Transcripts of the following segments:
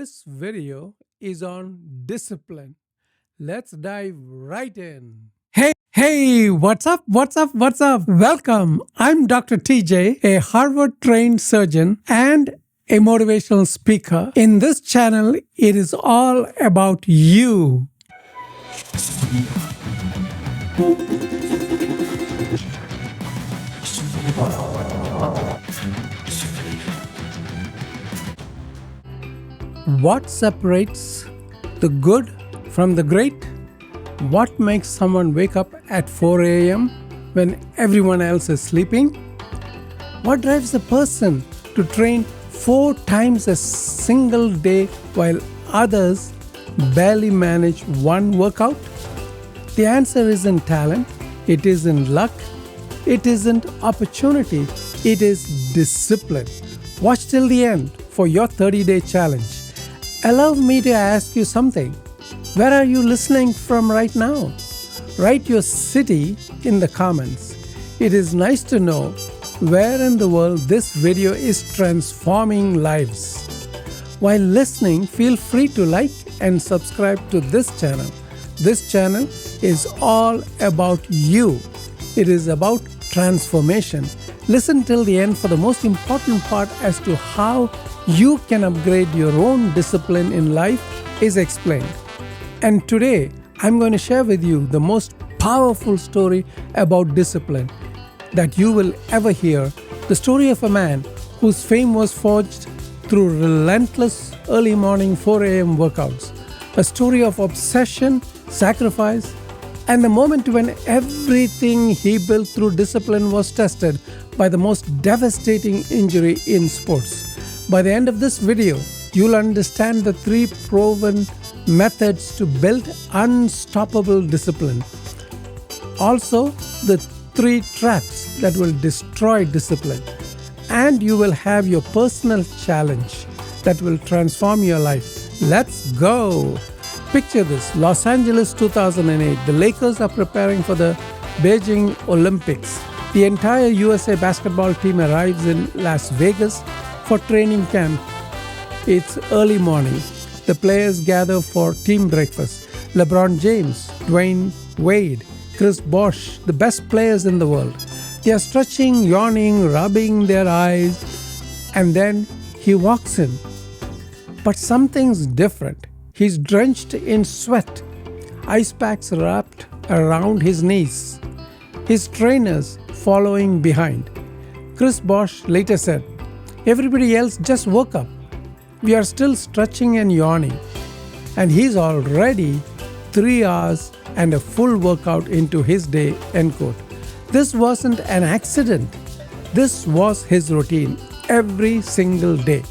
This video is on discipline. Let's dive right in. Hey, what's up? What's up? Welcome. I'm Dr. TJ, a Harvard trained surgeon and a motivational speaker. In this channel, it is all about you. What separates the good from the great? What makes someone wake up at 4 a.m. when everyone else is sleeping? What drives a person to train 4 times a single day while others barely manage one workout? The answer isn't talent, it isn't luck, it isn't opportunity, it is discipline. Watch till the end for your 30-day challenge. Allow me to ask you something. Where are you listening from right now? Write your city in the comments. It is nice to know where in the world this video is transforming lives. While listening, feel free to like and subscribe to this channel. This channel is all about you. It is about transformation. Listen till the end for the most important part as to how you can upgrade your own discipline in life is explained. And today, I'm going to share with you the most powerful story about discipline that you will ever hear. The story of a man whose fame was forged through relentless early morning 4 a.m. workouts. A story of obsession, sacrifice, and the moment when everything he built through discipline was tested by the most devastating injury in sports. By the end of this video, you'll understand the 3 proven methods to build unstoppable discipline. Also, the 3 traps that will destroy discipline. And you will have your personal challenge that will transform your life. Let's go! Picture this, Los Angeles 2008. The Lakers are preparing for the Beijing Olympics. The entire USA basketball team arrives in Las Vegas for training camp. It's early morning. The players gather for team breakfast. LeBron James, Dwayne Wade, Chris Bosh, the best players in the world. They are stretching, yawning, rubbing their eyes, and then he walks in. But something's different. He's drenched in sweat, ice packs wrapped around his knees, his trainers following behind. Chris Bosh later said, "Everybody else just woke up. We are still stretching and yawning." And he's already 3 hours and a full workout into his day, end quote. This wasn't an accident. This was his routine every single day.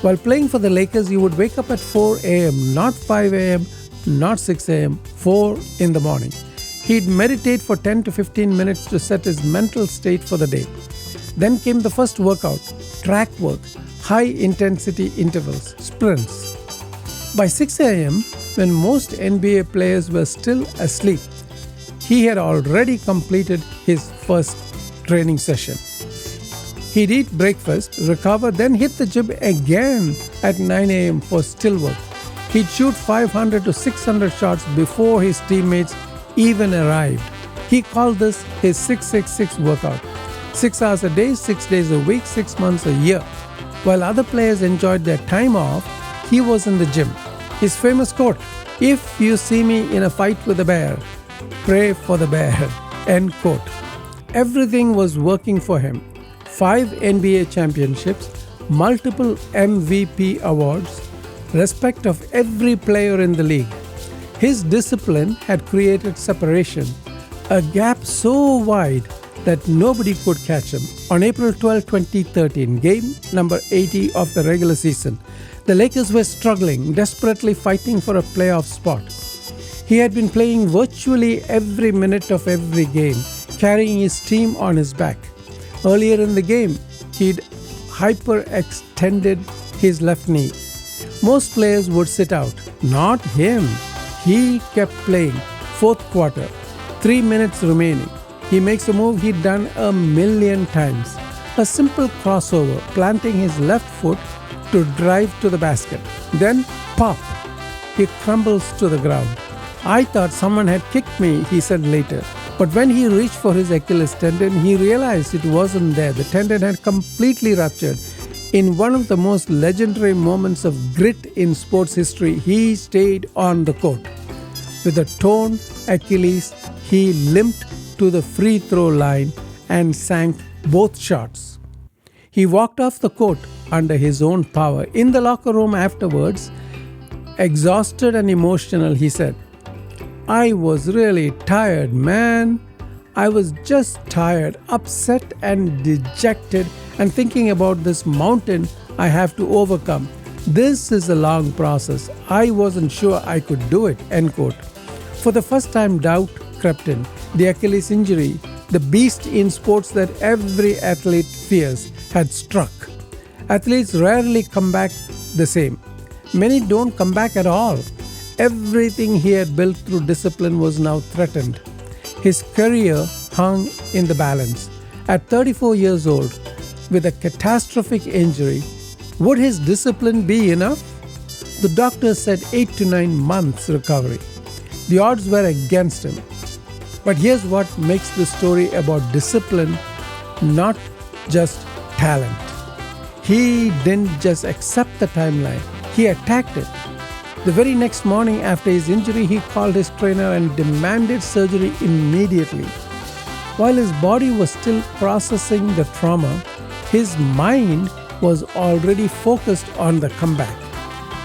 While playing for the Lakers, he would wake up at 4 a.m., not 5 a.m., not 6 a.m., 4 in the morning. He'd meditate for 10 to 15 minutes to set his mental state for the day. Then came the first workout, track work, high-intensity intervals, sprints. By 6 a.m., when most NBA players were still asleep, he had already completed his first training session. He'd eat breakfast, recover, then hit the gym again at 9 a.m. for still work. He'd shoot 500 to 600 shots before his teammates even arrived. He called this his 666 workout. 6 hours a day, 6 days a week, 6 months a year. While other players enjoyed their time off, he was in the gym. His famous quote, "If you see me in a fight with a bear, pray for the bear," end quote. Everything was working for him. 5 NBA championships, multiple MVP awards, respect of every player in the league. His discipline had created separation, a gap so wide that nobody could catch him. On April 12, 2013, game number 80 of the regular season, the Lakers were struggling, desperately fighting for a playoff spot. He had been playing virtually every minute of every game, carrying his team on his back. Earlier in the game, he'd hyperextended his left knee. Most players would sit out. Not him. He kept playing. Fourth quarter, 3 minutes remaining. He makes a move he'd done a million times. A simple crossover, planting his left foot to to drive to the basket. Then, pop, he crumbles to the ground. I thought someone had kicked me, he said later. But when he reached for his Achilles tendon, he realized it wasn't there. The tendon had completely ruptured. In one of the most legendary moments of grit in sports history, he stayed on the court. With a torn Achilles, he limped to the free throw line and sank both shots. He walked off the court under his own power. In the locker room afterwards, exhausted and emotional, he said, "I was really tired, man. I was just tired, upset and dejected and thinking about this mountain I have to overcome. This is a long process. I wasn't sure I could do it." End quote. For the first time, doubt crept in. The Achilles injury, the beast in sports that every athlete fears, had struck. Athletes rarely come back the same. Many don't come back at all. Everything he had built through discipline was now threatened. His career hung in the balance. At 34 years old, with a catastrophic injury, would his discipline be enough? The doctors said 8 to 9 months recovery. The odds were against him. But here's what makes the story about discipline, not just talent. He didn't just accept the timeline, he attacked it. The very next morning after his injury, he called his trainer and demanded surgery immediately. While his body was still processing the trauma, his mind was already focused on the comeback.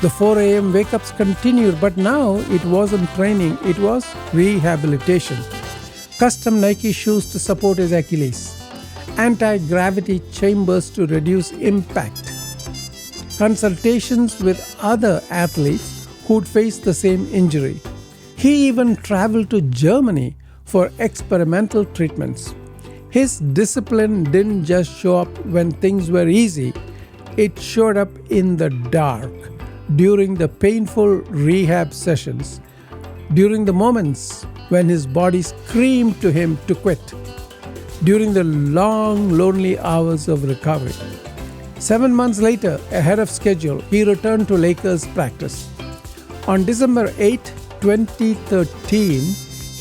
The 4 a.m. wake-ups continued, but now it wasn't training, it was rehabilitation. Custom Nike shoes to support his Achilles. Anti-gravity chambers to reduce impact. Consultations with other athletes who'd faced the same injury. He even traveled to Germany for experimental treatments. His discipline didn't just show up when things were easy, it showed up in the dark, during the painful rehab sessions, during the moments when his body screamed to him to quit, during the long, lonely hours of recovery. 7 months later, ahead of schedule, he returned to Lakers practice. On December 8, 2013,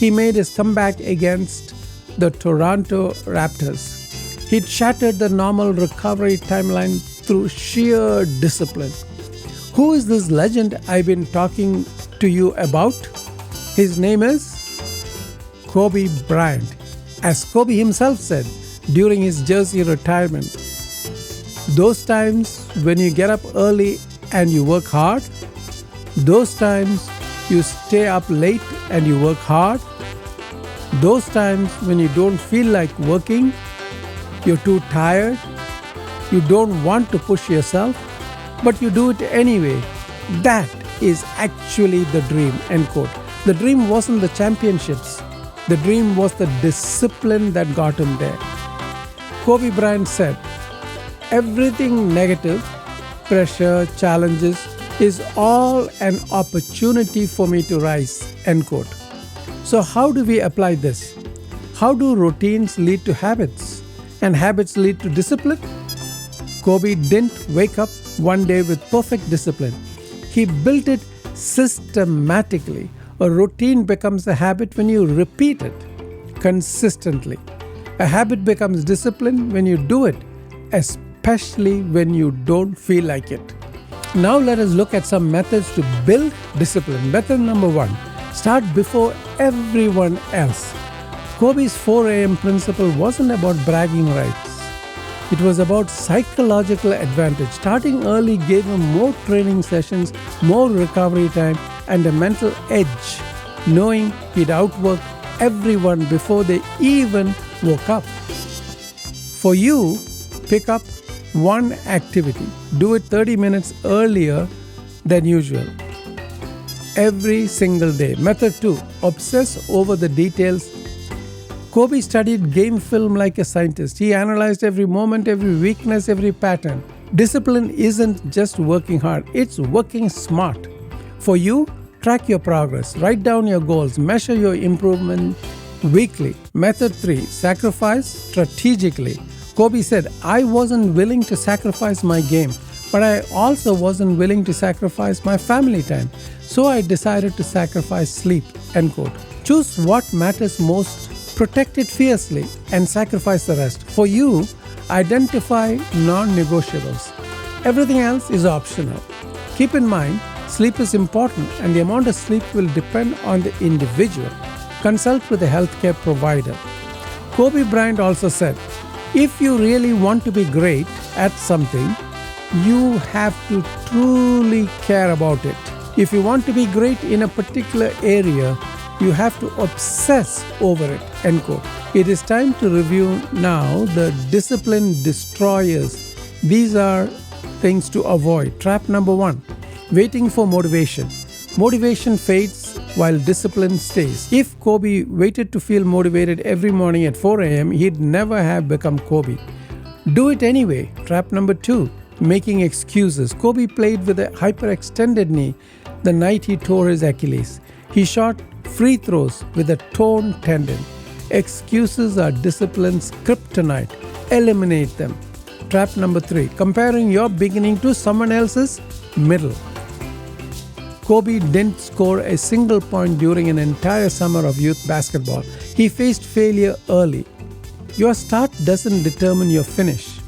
he made his comeback against the Toronto Raptors. He'd shattered the normal recovery timeline through sheer discipline. Who is this legend I've been talking to you about? His name is Kobe Bryant. As Kobe himself said during his jersey retirement, those times when you get up early and you work hard, those times you stay up late and you work hard, those times when you don't feel like working, you're too tired, you don't want to push yourself, but you do it anyway. That is actually the dream, end quote. The dream wasn't the championships. The dream was the discipline that got him there. Kobe Bryant said, "Everything negative, pressure, challenges, is all an opportunity for me to rise," end quote. So how do we apply this? How do routines lead to habits? And habits lead to discipline? Kobe didn't wake up one day with perfect discipline. He built it systematically. A routine becomes a habit when you repeat it consistently. A habit becomes discipline when you do it, especially when you don't feel like it. Now let us look at some methods to build discipline. Method number 1, start before everyone else. Kobe's 4 a.m. principle wasn't about bragging rights. It was about psychological advantage. Starting early gave him more training sessions, more recovery time, and a mental edge, knowing he'd outwork everyone before they even woke up. For you, pick up one activity. Do it 30 minutes earlier than usual. Every single day. Method 2, obsess over the details. Kobe studied game film like a scientist. He analyzed every moment, every weakness, every pattern. Discipline isn't just working hard, it's working smart. For you, track your progress, write down your goals, measure your improvement weekly. Method 3, sacrifice strategically. Kobe said, "I wasn't willing to sacrifice my game, but I also wasn't willing to sacrifice my family time. So I decided to sacrifice sleep. End quote. Choose what matters most, protect it fiercely, and sacrifice the rest. For you, identify non-negotiables. Everything else is optional. Keep in mind, sleep is important and the amount of sleep will depend on the individual. Consult with a healthcare provider. Kobe Bryant also said, if you really want to be great at something, you have to truly care about it. If you want to be great in a particular area, you have to obsess over it. End quote. It is time to review now the discipline destroyers. These are things to avoid. Trap number 1, waiting for motivation. Motivation fades while discipline stays. If Kobe waited to feel motivated every morning at 4 a.m., he'd never have become Kobe. Do it anyway. Trap number 2, making excuses. Kobe played with a hyperextended knee the night he tore his Achilles. He shot free throws with a torn tendon. Excuses are discipline's kryptonite. Eliminate them. Trap number 3, comparing your beginning to someone else's middle. Kobe didn't score a single point during an entire summer of youth basketball. He faced failure early. Your start doesn't determine your finish.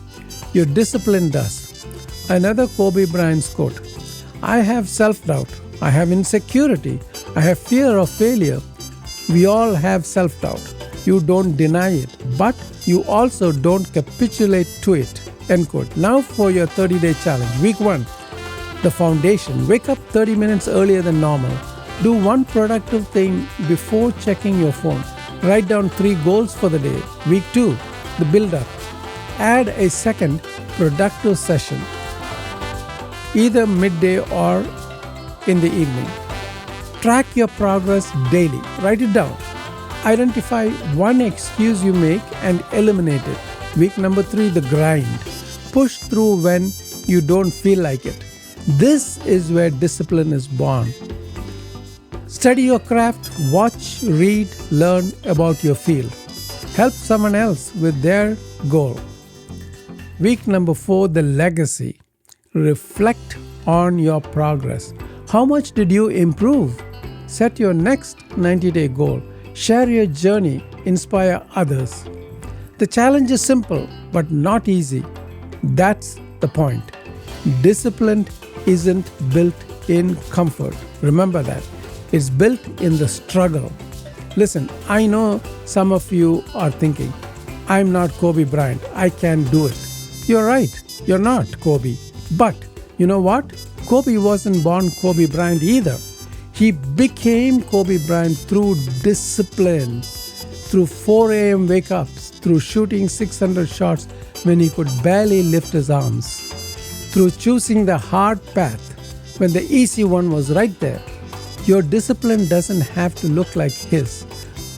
Your discipline does. Another Kobe Bryant's quote, I have self-doubt. I have insecurity. I have fear of failure. We all have self-doubt. You don't deny it, but you also don't capitulate to it. End quote. Now for your 30-day challenge. Week 1, the foundation. Wake up 30 minutes earlier than normal. Do one productive thing before checking your phone. Write down 3 goals for the day. Week 2, the build-up. Add a second productive session, either midday or in the evening. Track your progress daily. Write it down. Identify one excuse you make and eliminate it. Week number 3, the grind. Push through when you don't feel like it. This is where discipline is born. Study your craft, watch, read, learn about your field. Help someone else with their goal. Week number 4, the legacy. Reflect on your progress. How much did you improve? Set your next 90-day goal. Share your journey, inspire others. The challenge is simple but not easy. That's the point. Discipline isn't built in comfort. Remember that. It's built in the struggle. Listen, I know some of you are thinking, I'm not Kobe Bryant. I can't do it. You're right. You're not Kobe. But you know what? Kobe wasn't born Kobe Bryant either. He became Kobe Bryant through discipline, through 4 a.m. wake-ups, through shooting 600 shots when he could barely lift his arms, through choosing the hard path when the easy one was right there. Your discipline doesn't have to look like his,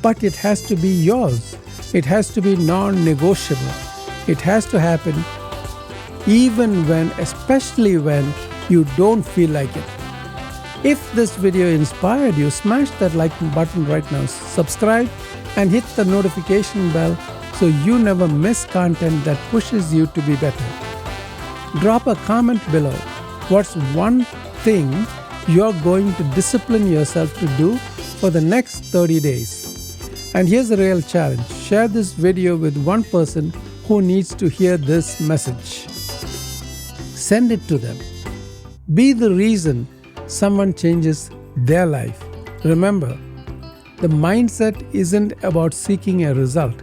but it has to be yours. It has to be non-negotiable. It has to happen even when, especially when you don't feel like it. If this video inspired you, smash that like button right now, subscribe and hit the notification bell so you never miss content that pushes you to be better. Drop a comment below. What's one thing you're going to discipline yourself to do for the next 30 days? And here's a real challenge. Share this video with one person who needs to hear this message. Send it to them. Be the reason someone changes their life. Remember, the mindset isn't about seeking a result.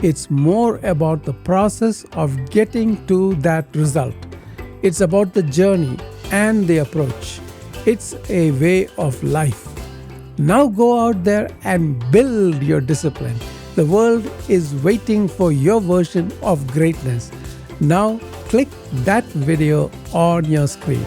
It's more about the process of getting to that result. It's about the journey and the approach. It's a way of life. Now go out there and build your discipline. The world is waiting for your version of greatness. Now click that video on your screen.